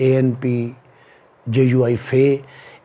ANP, JUI-FA,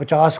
50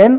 10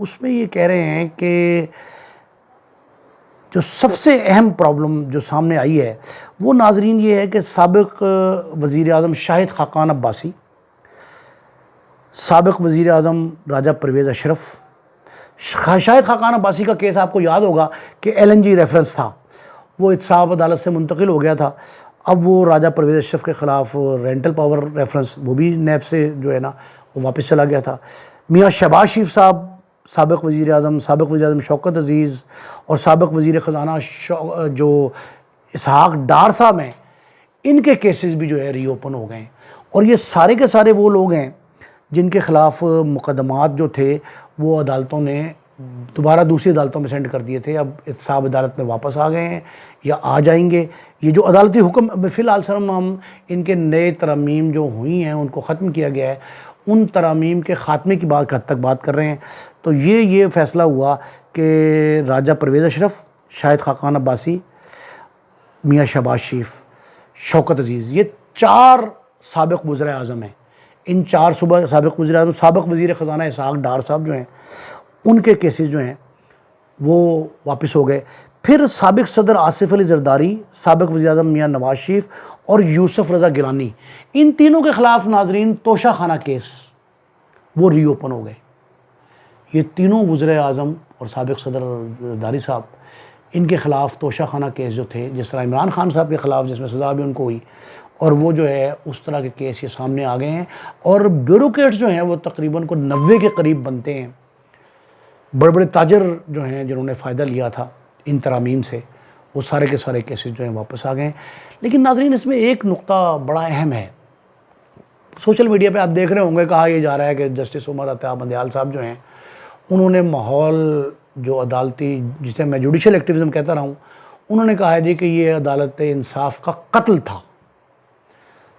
اس میں یہ کہہ رہے ہیں کہ جو سب سے اہم پرابلم جو سامنے آئی ہے وہ ناظرین یہ ہے کہ سابق وزیر اعظم شاہد خاقان عباسی، سابق وزیر اعظم راجہ پرویز اشرف، شاہد خاقان عباسی کا کیس آپ کو یاد ہوگا کہ ایل این جی ریفرنس تھا، وہ احتساب عدالت سے منتقل ہو گیا تھا، اب وہ راجہ پرویز اشرف کے خلاف رینٹل پاور ریفرنس وہ بھی نیب سے جو ہے نا وہ واپس چلا گیا تھا۔ میاں شہباز شریف صاحب، سابق وزیر اعظم شوکت عزیز اور سابق وزیر خزانہ جو اسحاق ڈار صاحب ہیں، ان کے کیسز بھی جو ہے ری اوپن ہو گئے ہیں، اور یہ سارے کے سارے وہ لوگ ہیں جن کے خلاف مقدمات جو تھے وہ عدالتوں نے دوبارہ دوسری عدالتوں میں سینڈ کر دیے تھے، اب احتساب عدالت میں واپس آ گئے ہیں یا آ جائیں گے۔ یہ جو عدالتی حکم فی الحال سر ہم ان کے نئے ترامیم جو ہوئی ہیں ان کو ختم کیا گیا ہے، ان ترامیم کے خاتمے کی حد تک بات کر رہے ہیں۔ تو یہ فیصلہ ہوا کہ راجہ پرویز اشرف، شاہد خاقان عباسی، میاں شہباز شریف، شوکت عزیز، یہ 4 سابق وزراء اعظم ہیں۔ ان 4 سابق وزیر اعظم، سابق وزیر خزانہ اسحاق ڈار صاحب جو ہیں ان کے کیسز جو ہیں وہ واپس ہو گئے۔ پھر سابق صدر آصف علی زرداری، سابق وزیر اعظم میاں نواز شریف اور یوسف رضا گیلانی، ان تینوں کے خلاف ناظرین توشہ خانہ کیس وہ ری اوپن ہو گئے۔ یہ تینوں وزراء اعظم اور سابق صدر زرداری صاحب، ان کے خلاف توشہ خانہ کیس جو تھے، جس طرح عمران خان صاحب کے خلاف جس میں سزا بھی ان کو ہوئی، اور وہ جو ہے اس طرح کے کیس یہ سامنے آ گئے ہیں، اور بیوروکریٹس جو ہیں وہ تقریباً 90 کے قریب بنتے ہیں۔ بڑے بڑے تاجر جو ہیں جنہوں نے فائدہ لیا تھا ان ترامیم سے، وہ سارے کے سارے کیسز جو ہیں واپس آ گئے ہیں۔ لیکن ناظرین اس میں ایک نقطہ بڑا اہم ہے، سوشل میڈیا پہ آپ دیکھ رہے ہوں گے، کہا یہ جا رہا ہے کہ جسٹس عمر عطیہ بندیال صاحب جو ہیں انہوں نے ماحول جو عدالتی، جسے میں جوڈیشل ایکٹیویزم کہتا رہا ہوں، انہوں نے کہا ہے جی کہ یہ عدالت انصاف کا قتل تھا۔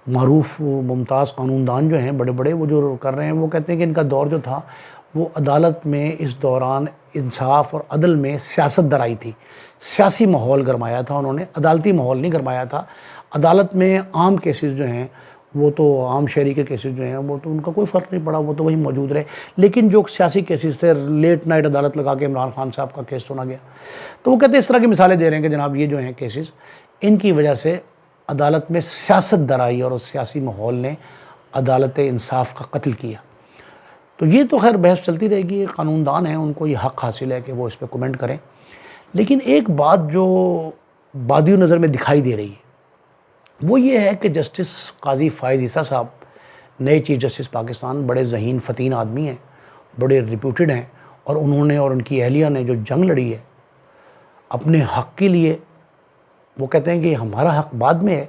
معروف ممتاز قانون دان جو ہیں بڑے بڑے، وہ جو کر رہے ہیں، وہ کہتے ہیں کہ ان کا دور جو تھا وہ عدالت میں اس دوران انصاف اور عدل میں سیاست درائی تھی، سیاسی ماحول گرمایا تھا انہوں نے، عدالتی ماحول نہیں گرمایا تھا۔ عدالت میں عام کیسز جو ہیں وہ تو عام شہری کے کیسز جو ہیں وہ تو ان کا کوئی فرق نہیں پڑا، وہ تو وہی موجود رہے، لیکن جو سیاسی کیسز تھے، لیٹ نائٹ عدالت لگا کے عمران خان صاحب کا کیس سنا گیا، تو وہ کہتے ہیں اس طرح کی مثالیں دے رہے ہیں کہ جناب یہ جو ہیں کیسز، ان کی وجہ سے عدالت میں سیاست درائی اور سیاسی ماحول نے عدالت انصاف کا قتل کیا۔ تو یہ تو خیر بحث چلتی رہے گی، قانون دان ہیں، ان کو یہ حق حاصل ہے کہ وہ اس پہ کومنٹ کریں، لیکن ایک بات جو بادی نظر میں دکھائی دے رہی ہے وہ یہ ہے کہ جسٹس قاضی فائز عیسیٰ صاحب، نئے چیف جسٹس پاکستان، بڑے ذہین فتین آدمی ہیں، بڑے ریپیوٹڈ ہیں، اور انہوں نے اور ان کی اہلیہ نے جو جنگ لڑی ہے اپنے حق کے لیے، وہ کہتے ہیں کہ ہمارا حق بعد میں ہے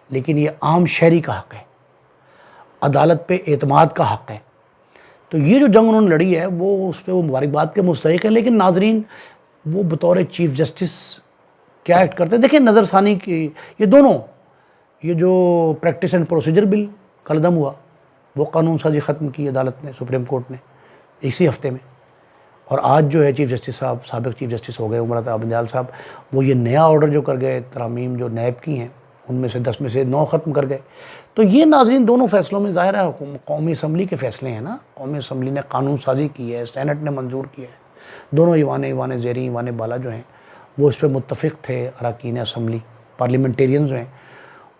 لیکن یہ عام شہری کا حق ہے، عدالت پہ اعتماد کا حق ہے۔ تو یہ جو جنگ انہوں نے لڑی ہے وہ اس پہ وہ مبارکباد کے مستحق ہیں، لیکن ناظرین وہ بطور چیف جسٹس کیا ایکٹ کرتے ہیں؟ دیکھیں نظر ثانی کی یہ دونوں، یہ جو پریکٹس اینڈ پروسیجر بل قلم ہوا وہ قانون سازی ختم کی عدالت نے، سپریم کورٹ نے اسی ہفتے میں، اور آج جو ہے چیف جسٹس صاحب، سابق چیف جسٹس ہو گئے عمر عطیہ بندیال صاحب، وہ یہ نیا آرڈر جو کر گئے، ترامیم جو نیب کی ہیں ان میں سے 10 میں سے 9 ختم کر گئے۔ تو یہ ناظرین دونوں فیصلوں میں ظاہر ہے قومی اسمبلی کے فیصلے ہیں نا، قومی اسمبلی نے قانون سازی کی ہے، سینٹ نے منظور کیا ہے، دونوں ایوان زیریں، ایوان بالا جو ہیں وہ اس پہ متفق تھے، اراکین اسمبلی، پارلیمنٹیرینز جو ہیں،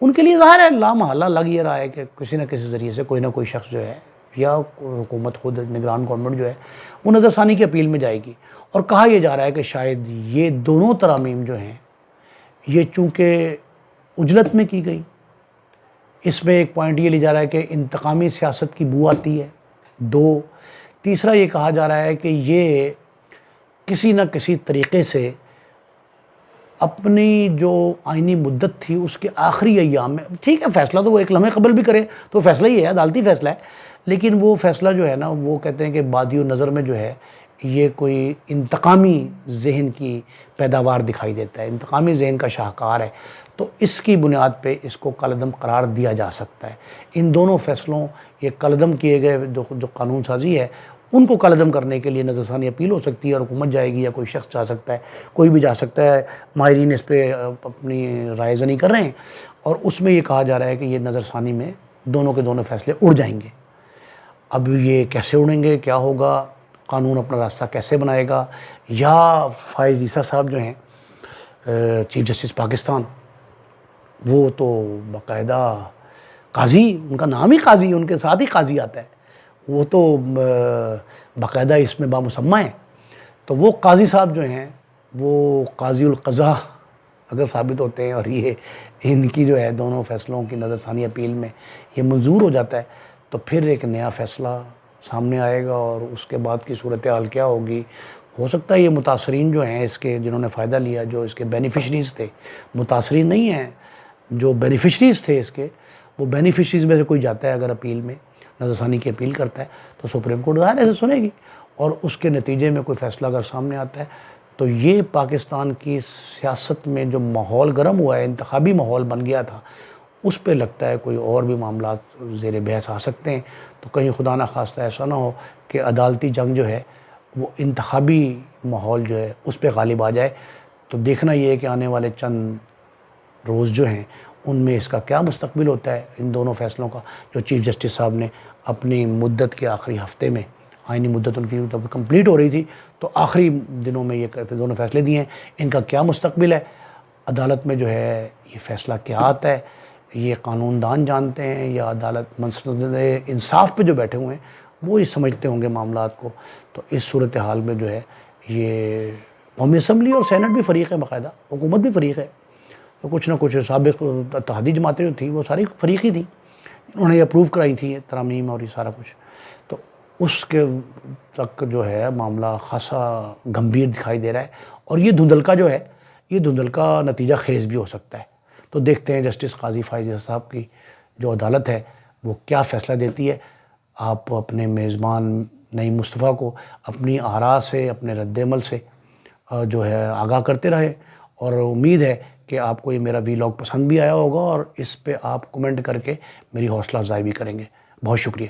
ان کے لیے ظاہر ہے لامحالہ لگ یہ رہا ہے کہ کسی نہ کسی ذریعے سے کوئی نہ کوئی شخص جو ہے یا حکومت خود نگران گورنمنٹ جو ہے وہ نظر ثانی کی اپیل میں جائے گی، اور کہا یہ جا رہا ہے کہ شاید یہ دونوں ترامیم جو ہیں یہ چونکہ عجلت میں کی گئی، اس میں ایک پوائنٹ یہ لیا جا رہا ہے کہ انتقامی سیاست کی بو آتی ہے، 2، تیسرا یہ کہا جا رہا ہے کہ یہ کسی نہ کسی طریقے سے اپنی جو آئینی مدت تھی اس کے آخری ایام میں، ٹھیک ہے فیصلہ تو وہ ایک لمحے قبل بھی کرے تو فیصلہ ہی ہے، عدالتی فیصلہ ہے، لیکن وہ فیصلہ جو ہے نا وہ کہتے ہیں کہ بادی و نظر میں جو ہے یہ کوئی انتقامی ذہن کی پیداوار دکھائی دیتا ہے، انتقامی ذہن کا شاہکار ہے، تو اس کی بنیاد پہ اس کو کالعدم قرار دیا جا سکتا ہے۔ ان دونوں فیصلوں، یہ کالعدم کیے گئے جو قانون سازی ہے ان کو کالعدم کرنے کے لیے نظر ثانی اپیل ہو سکتی ہے، اور حکومت جائے گی یا کوئی شخص جا سکتا ہے، کوئی بھی جا سکتا ہے، ماہرین اس پہ اپنی رائے زنی کر رہے ہیں، اور اس میں یہ کہا جا رہا ہے کہ یہ نظر ثانی میں دونوں کے دونوں فیصلے اڑ جائیں گے۔ اب یہ کیسے اڑیں گے، کیا ہوگا، قانون اپنا راستہ کیسے بنائے گا، یا فائز عیسیٰ صاحب جو ہیں چیف جسٹس پاکستان، وہ تو باقاعدہ قاضی، ان کا نام ہی قاضی، ان کے ساتھ ہی قاضی آتا ہے، وہ تو باقاعدہ اس میں بامسمہ ہیں. تو وہ قاضی صاحب جو ہیں وہ قاضی القضاء اگر ثابت ہوتے ہیں اور یہ ان کی جو ہے دونوں فیصلوں کی نظر ثانی اپیل میں یہ منظور ہو جاتا ہے، تو پھر ایک نیا فیصلہ سامنے آئے گا اور اس کے بعد کی صورتحال کیا ہوگی. ہو سکتا ہے یہ متاثرین جو ہیں اس کے، جنہوں نے فائدہ لیا، جو اس کے بینیفیشریز تھے، متاثرین نہیں ہیں، جو بینیفیشریز تھے اس کے، وہ بینیفیشریز میں سے کوئی جاتا ہے اگر اپیل میں نظر ثانی کی اپیل کرتا ہے تو سپریم کورٹ ظاہر ایسے سنے گی، اور اس کے نتیجے میں کوئی فیصلہ اگر سامنے آتا ہے تو یہ پاکستان کی سیاست میں جو ماحول گرم ہوا ہے، انتخابی ماحول بن گیا تھا، اس پہ لگتا ہے کوئی اور بھی معاملات زیر بحث آ سکتے ہیں. تو کہیں خدا نہ خواستہ ایسا نہ ہو کہ عدالتی جنگ جو ہے وہ انتخابی ماحول جو ہے اس پہ غالب آ جائے. تو دیکھنا یہ ہے کہ آنے والے چند روز جو ہیں ان میں اس کا کیا مستقبل ہوتا ہے، ان دونوں فیصلوں کا، جو چیف جسٹس صاحب نے اپنی مدت کے آخری ہفتے میں، آئینی مدت ان کی جب کمپلیٹ ہو رہی تھی تو آخری دنوں میں یہ دونوں فیصلے دیے ہیں، ان کا کیا مستقبل ہے. عدالت میں جو ہے یہ فیصلہ کیا آتا ہے، یہ قانون دان جانتے ہیں یا عدالت مسند انصاف پہ جو بیٹھے ہوئے ہیں وہ ہی سمجھتے ہوں گے معاملات کو. تو اس صورتحال میں جو ہے یہ قومی اسمبلی اور سینٹ بھی فریق ہے، باقاعدہ حکومت بھی فریق ہے، تو کچھ نہ کچھ سابق اتحادی جماعتیں جو تھیں وہ ساری فریق ہی تھیں، انہوں نے یہ اپروو کرائی تھی ترامیم اور یہ سارا کچھ. تو اس کے تک جو ہے معاملہ خاصا گمبھیر دکھائی دے رہا ہے، اور یہ دھندلکا جو ہے یہ دھندلکا نتیجہ خیز بھی ہو سکتا ہے. تو دیکھتے ہیں جسٹس قاضی فائز عیسیٰ صاحب کی جو عدالت ہے وہ کیا فیصلہ دیتی ہے. آپ اپنے میزبان نعیم مصطفیٰ کو اپنی آراء سے، اپنے رد عمل سے جو ہے آگاہ کرتے رہے، اور امید ہے کہ آپ کو یہ میرا ویلاگ پسند بھی آیا ہوگا اور اس پہ آپ کمنٹ کر کے میری حوصلہ افزائی بھی کریں گے. بہت شکریہ.